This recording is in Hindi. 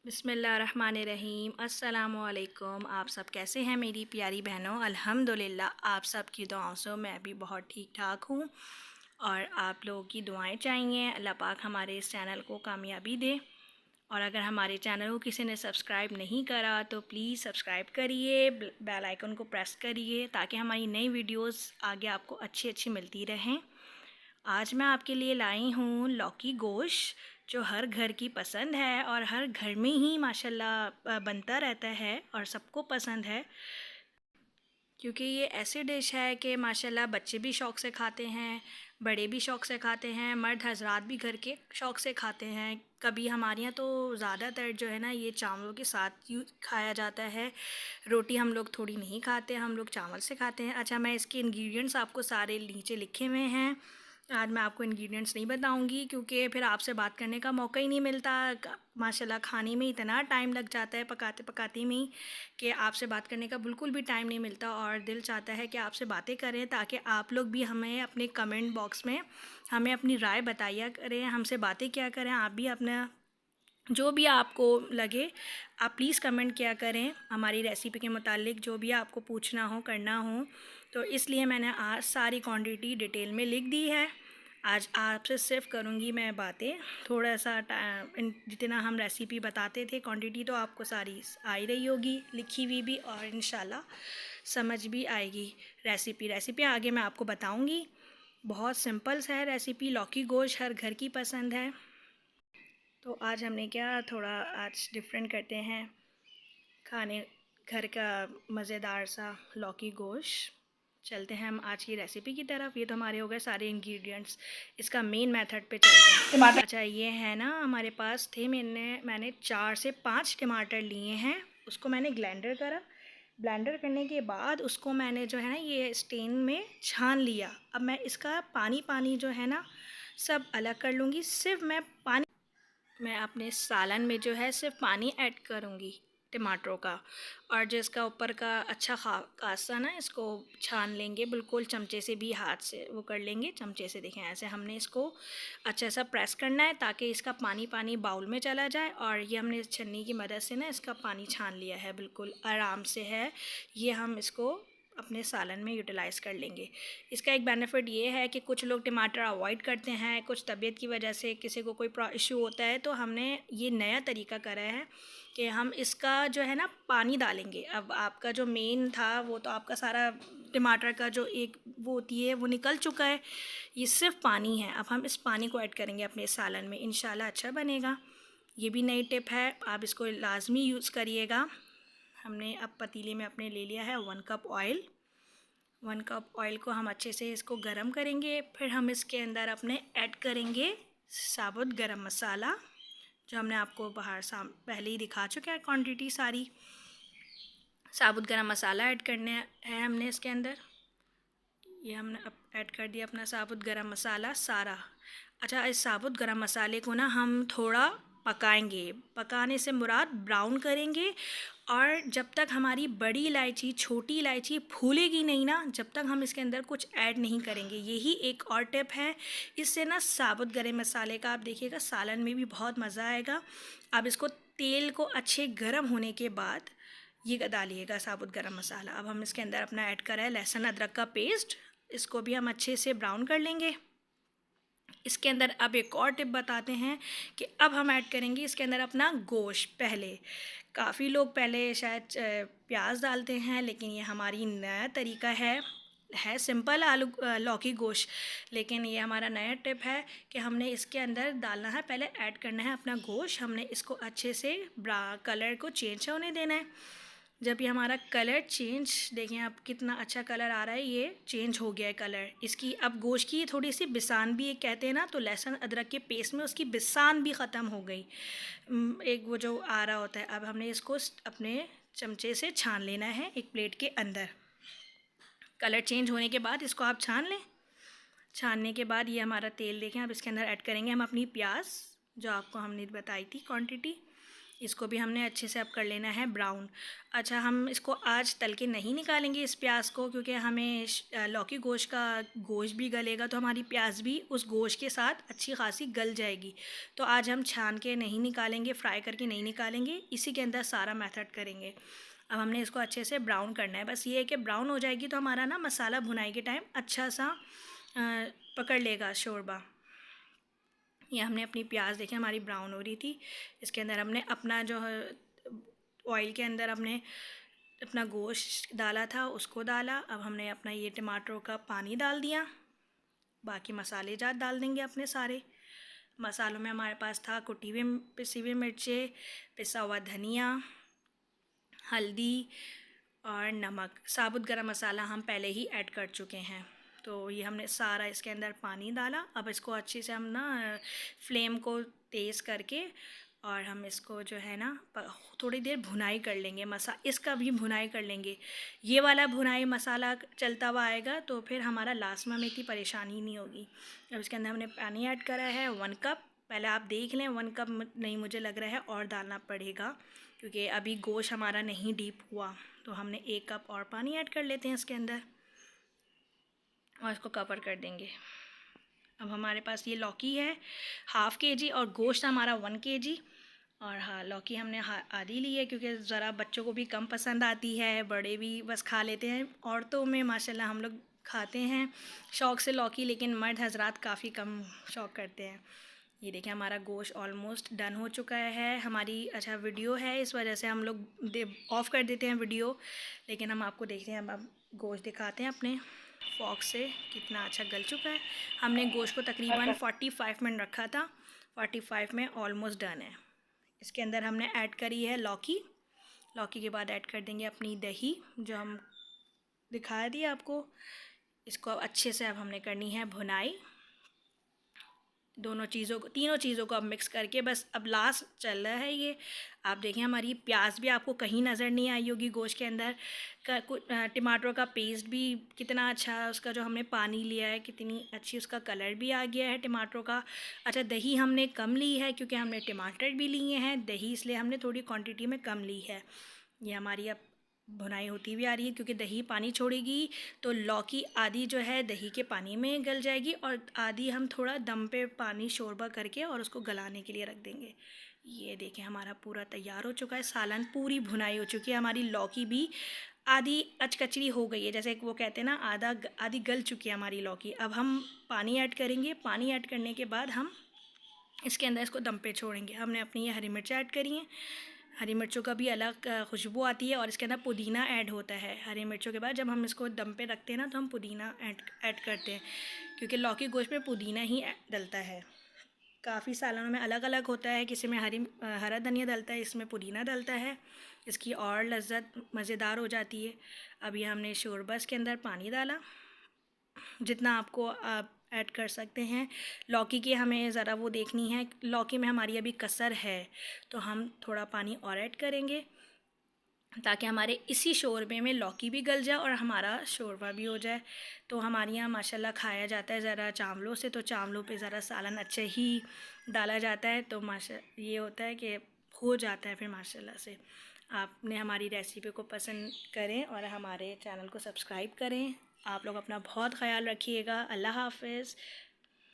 बिस्मिल्लाहिर्रहमानिर्रहीम। अस्सलामुअलैकुम। आप सब कैसे हैं मेरी प्यारी बहनों? अल्हम्दुलिल्लाह आप सब की दुआओं से मैं भी बहुत ठीक ठाक हूँ और आप लोगों की दुआएं चाहिए। अल्लाह पाक हमारे इस चैनल को कामयाबी दे। और अगर हमारे चैनल को किसी ने सब्सक्राइब नहीं करा तो प्लीज़ सब्सक्राइब करिए, बेल आइकन को प्रेस करिए ताकि हमारी नई वीडियोस आगे आपको अच्छी अच्छी मिलती रहें। आज मैं आपके लिए लाई हूँ लौकी गोश्त, जो हर घर की पसंद है और हर घर में ही माशाल्लाह बनता रहता है और सबको पसंद है, क्योंकि ये ऐसी डिश है कि माशाल्लाह बच्चे भी शौक़ से खाते हैं, बड़े भी शौक़ से खाते हैं, मर्द हज़रात भी घर के शौक़ से खाते हैं। कभी हमारे यहाँ तो ज़्यादातर जो है ना ये चावलों के साथ खाया जाता है। रोटी हम लोग थोड़ी नहीं खाते, हम लोग चावल से खाते हैं। अच्छा, मैं इसके इंग्रेडिएंट्स आपको सारे नीचे लिखे हुए हैं। आज मैं आपको इंग्रेडिएंट्स नहीं बताऊंगी क्योंकि फिर आपसे बात करने का मौका ही नहीं मिलता। माशाल्लाह खाने में इतना टाइम लग जाता है पकाते पकाते में ही कि आपसे बात करने का बिल्कुल भी टाइम नहीं मिलता। और दिल चाहता है कि आपसे बातें करें ताकि आप लोग भी हमें अपने कमेंट बॉक्स में हमें अपनी राय बताया करें, हमसे बातें किया करें। आप भी अपना जो भी आपको लगे आप प्लीज़ कमेंट किया करें हमारी रेसिपी के मुतालिक, जो भी आपको पूछना हो करना हो। तो इसलिए मैंने आज सारी क्वांटिटी डिटेल में लिख दी है। आज आपसे सिर्फ करूँगी मैं बातें, थोड़ा सा जितना हम रेसिपी बताते थे क्वांटिटी तो आपको सारी आ ही रही होगी लिखी हुई भी, और इंशाल्लाह समझ भी आएगी। रेसिपी आगे मैं आपको बताऊँगी। बहुत सिंपल सा है रेसिपी, लौकी गोश्त हर घर की पसंद है। तो आज हमने क्या थोड़ा आज डिफरेंट करते हैं खाने, घर का मज़ेदार सा लौकी गोश्त। चलते हैं हम आज की रेसिपी की तरफ। ये तो हमारे हो गए सारे इंग्रेडिएंट्स। इसका मेन मेथड पे चलते हैं। टमाटर, अच्छा ये है ना हमारे पास थे, मैंने 4 से 5 टमाटर लिए हैं। उसको मैंने ब्लेंडर करने के बाद उसको मैंने जो है ना ये स्टेन में छान लिया। अब मैं इसका पानी जो है ना सब अलग कर लूँगी। सिर्फ मैं अपने सालन में जो है सिर्फ पानी ऐड करूँगी टमाटरों का, और जो इसका ऊपर का अच्छा खासा ना इसको छान लेंगे बिल्कुल चमचे से भी, हाथ से वो कर लेंगे चमचे से। देखें ऐसे हमने इसको अच्छा सा प्रेस करना है ताकि इसका पानी बाउल में चला जाए। और ये हमने छन्नी की मदद से ना इसका पानी छान लिया है, बिल्कुल आराम से है। ये हम इसको अपने सालन में यूटिलाइज़ कर लेंगे। इसका एक बेनिफिट ये है कि कुछ लोग टमाटर अवॉइड करते हैं, कुछ तबीयत की वजह से किसी को कोई इशू होता है, तो हमने ये नया तरीका करा है कि हम इसका जो है ना पानी डालेंगे। अब आपका जो मेन था वो तो आपका सारा टमाटर का जो एक वो होती है वो निकल चुका है, ये सिर्फ पानी है। अब हम इस पानी को ऐड करेंगे अपने सालन में, इंशाल्लाह अच्छा बनेगा। ये भी नई टिप है, आप इसको लाजमी यूज़ करिएगा। हमने अब पतीले में अपने ले लिया है 1 कप ऑयल। 1 कप ऑयल को हम अच्छे से इसको गरम करेंगे। फिर हम इसके अंदर अपने ऐड करेंगे साबुत गरम मसाला, जो हमने आपको पहले ही दिखा चुके हैं क्वांटिटी सारी। साबुत गरम मसाला ऐड करने है हमने इसके अंदर। ये हमने अब ऐड कर दिया अपना साबुत गरम मसाला सारा। अच्छा, इस साबुत गरम मसाले को ना हम थोड़ा पकाएंगे, पकाने से मुराद ब्राउन करेंगे। और जब तक हमारी बड़ी इलायची छोटी इलायची फूलेगी नहीं ना, जब तक हम इसके अंदर कुछ ऐड नहीं करेंगे। यही एक और टिप है, इससे ना साबुत गरम मसाले का आप देखिएगा सालन में भी बहुत मज़ा आएगा। अब इसको तेल को अच्छे गर्म होने के बाद ये डालिएगा साबुत गरम मसाला। अब हम इसके अंदर अपना ऐड करें लहसुन अदरक का पेस्ट, इसको भी हम अच्छे से ब्राउन कर लेंगे। इसके अंदर अब एक और टिप बताते हैं कि अब हम ऐड करेंगे इसके अंदर अपना गोश्त। पहले काफ़ी लोग पहले शायद प्याज डालते हैं, लेकिन ये हमारी नया तरीका है सिंपल लौकी गोश्त। लेकिन ये हमारा नया टिप है कि हमने इसके अंदर डालना है, पहले ऐड करना है अपना गोश्त। हमने इसको अच्छे से कलर को चेंज होने देना है। जब ये हमारा कलर चेंज, देखें अब कितना अच्छा कलर आ रहा है, ये चेंज हो गया है कलर इसकी। अब गोश्त की थोड़ी सी बिसान भी एक कहते हैं ना, तो लहसुन अदरक के पेस्ट में उसकी बिसान भी ख़त्म हो गई, एक वो जो आ रहा होता है। अब हमने इसको अपने चमचे से छान लेना है एक प्लेट के अंदर। कलर चेंज होने के बाद इसको आप छान लें। छानने के बाद ये हमारा तेल देखें, अब इसके अंदर ऐड करेंगे हम अपनी प्याज, जो आपको हमने बताई थी क्वांटिटी। इसको भी हमने अच्छे से अब कर लेना है ब्राउन। अच्छा, हम इसको आज तल के नहीं निकालेंगे इस प्याज को, क्योंकि हमें लौकी गोश्त का गोश्त भी गलेगा तो हमारी प्याज भी उस गोश्त के साथ अच्छी खासी गल जाएगी। तो आज हम छान के नहीं निकालेंगे, फ्राई करके नहीं निकालेंगे, इसी के अंदर सारा मेथड करेंगे। अब हमने इसको अच्छे से ब्राउन करना है। बस ये है कि ब्राउन हो जाएगी तो हमारा ना मसाला भुनाई के टाइम अच्छा सा पकड़ लेगा शोरबा। ये हमने अपनी प्याज देखिए हमारी ब्राउन हो रही थी, इसके अंदर हमने अपना जो है ऑयल के अंदर हमने अपना गोश्त डाला था उसको डाला। अब हमने अपना ये टमाटरों का पानी डाल दिया, बाकी मसाले जात डाल देंगे अपने सारे। मसालों में हमारे पास था कुटी हुई पिसी हुई मिर्चें, पिसा हुआ धनिया, हल्दी और नमक। साबुत गरम मसाला हम पहले ही ऐड कर चुके हैं। तो ये हमने सारा इसके अंदर पानी डाला। अब इसको अच्छे से हम ना फ्लेम को तेज़ करके और हम इसको जो है ना थोड़ी देर भुनाई कर लेंगे। इसका भी भुनाई कर लेंगे। ये वाला भुनाई मसाला चलता हुआ आएगा तो फिर हमारा लास्ट में हमें इतनी परेशानी नहीं होगी। अब इसके अंदर हमने पानी ऐड करा है 1 कप। पहले आप देख लें, 1 कप नहीं मुझे लग रहा है और डालना पड़ेगा, क्योंकि अभी गोश्त हमारा नहीं डीप हुआ। तो हमने 1 कप और पानी ऐड कर लेते हैं इसके अंदर और इसको कवर कर देंगे। अब हमारे पास ये लौकी है ½ kg और गोश्त हमारा 1 kg। और हाँ, लौकी हमने आधी ली है क्योंकि ज़रा बच्चों को भी कम पसंद आती है, बड़े भी बस खा लेते हैं। औरतों में माशाल्लाह हम लोग खाते हैं शौक़ से लौकी, लेकिन मर्द हजरात काफ़ी कम शौक़ करते हैं। ये देखिए हमारा गोश्त ऑलमोस्ट डन हो चुका है। हमारी अच्छा वीडियो है, इस वजह से हम लोग ऑफ़ कर देते हैं वीडियो, लेकिन हम आपको देखते हैं। अब गोश्त दिखाते हैं अपने फॉक से कितना अच्छा गल चुका है। हमने गोश्त को तकरीबन 45 मिनट रखा था, 45 में ऑलमोस्ट डन है। इसके अंदर हमने ऐड करी है लौकी। लौकी के बाद ऐड कर देंगे अपनी दही जो हम दिखा दिए आपको। इसको अच्छे से अब हमने करनी है भुनाई, तीनों चीज़ों को अब मिक्स करके बस अब लास्ट चल रहा है ये। आप देखें हमारी प्याज भी आपको कहीं नज़र नहीं आई होगी गोश्त के अंदर का। टमाटर का पेस्ट भी कितना अच्छा है, उसका जो हमने पानी लिया है कितनी अच्छी उसका कलर भी आ गया है टमाटरों का। अच्छा, दही हमने कम ली है क्योंकि हमने टमाटर भी लिए हैं, दही इसलिए हमने थोड़ी क्वांटिटी में कम ली है। ये हमारी अब भुनाई होती भी आ रही है, क्योंकि दही पानी छोड़ेगी तो लौकी आधी जो है दही के पानी में गल जाएगी और आधी हम थोड़ा दम पे पानी शोरबा करके और उसको गलाने के लिए रख देंगे। ये देखें हमारा पूरा तैयार हो चुका है सालन, पूरी भुनाई हो चुकी है। हमारी लौकी भी आधी अचकचरी हो गई है, जैसे वो कहते हैं ना आधी गल चुकी है हमारी लौकी। अब हम पानी ऐड करेंगे। पानी ऐड करने के बाद हम इसके अंदर इसको दम पे छोड़ेंगे। हमने अपनी ये हरी मिर्च ऐड करी हैं, हरी मिर्चों का भी अलग खुशबू आती है और इसके अंदर पुदीना ऐड होता है। हरी मिर्चों के बाद जब हम इसको दम पे रखते हैं ना तो हम पुदीना ऐड करते हैं, क्योंकि लौकी गोश्त में पुदीना ही डलता है। काफ़ी सालों में अलग अलग होता है, किसी में हरा धनिया डलता है, इसमें पुदीना डलता है, इसकी और लज्जत मज़ेदार हो जाती है। अब ये हमने शोरबा के अंदर पानी डाला, जितना आपको आप ऐड कर सकते हैं। लौकी की हमें ज़रा वो देखनी है, लौकी में हमारी अभी कसर है तो हम थोड़ा पानी और ऐड करेंगे ताकि हमारे इसी शोरबे में लौकी भी गल जाए और हमारा शोरबा भी हो जाए। तो हमारे यहाँ माशाल्लाह खाया जाता है ज़रा चावलों से, तो चावलों पे ज़रा सालन अच्छे ही डाला जाता है, तो ये होता है कि हो जाता है फिर माशाल्लाह से। आपने हमारी रेसिपी को पसंद करें और हमारे चैनल को सब्सक्राइब करें। आप लोग अपना बहुत ख्याल रखिएगा। अल्लाह हाफ़िज़।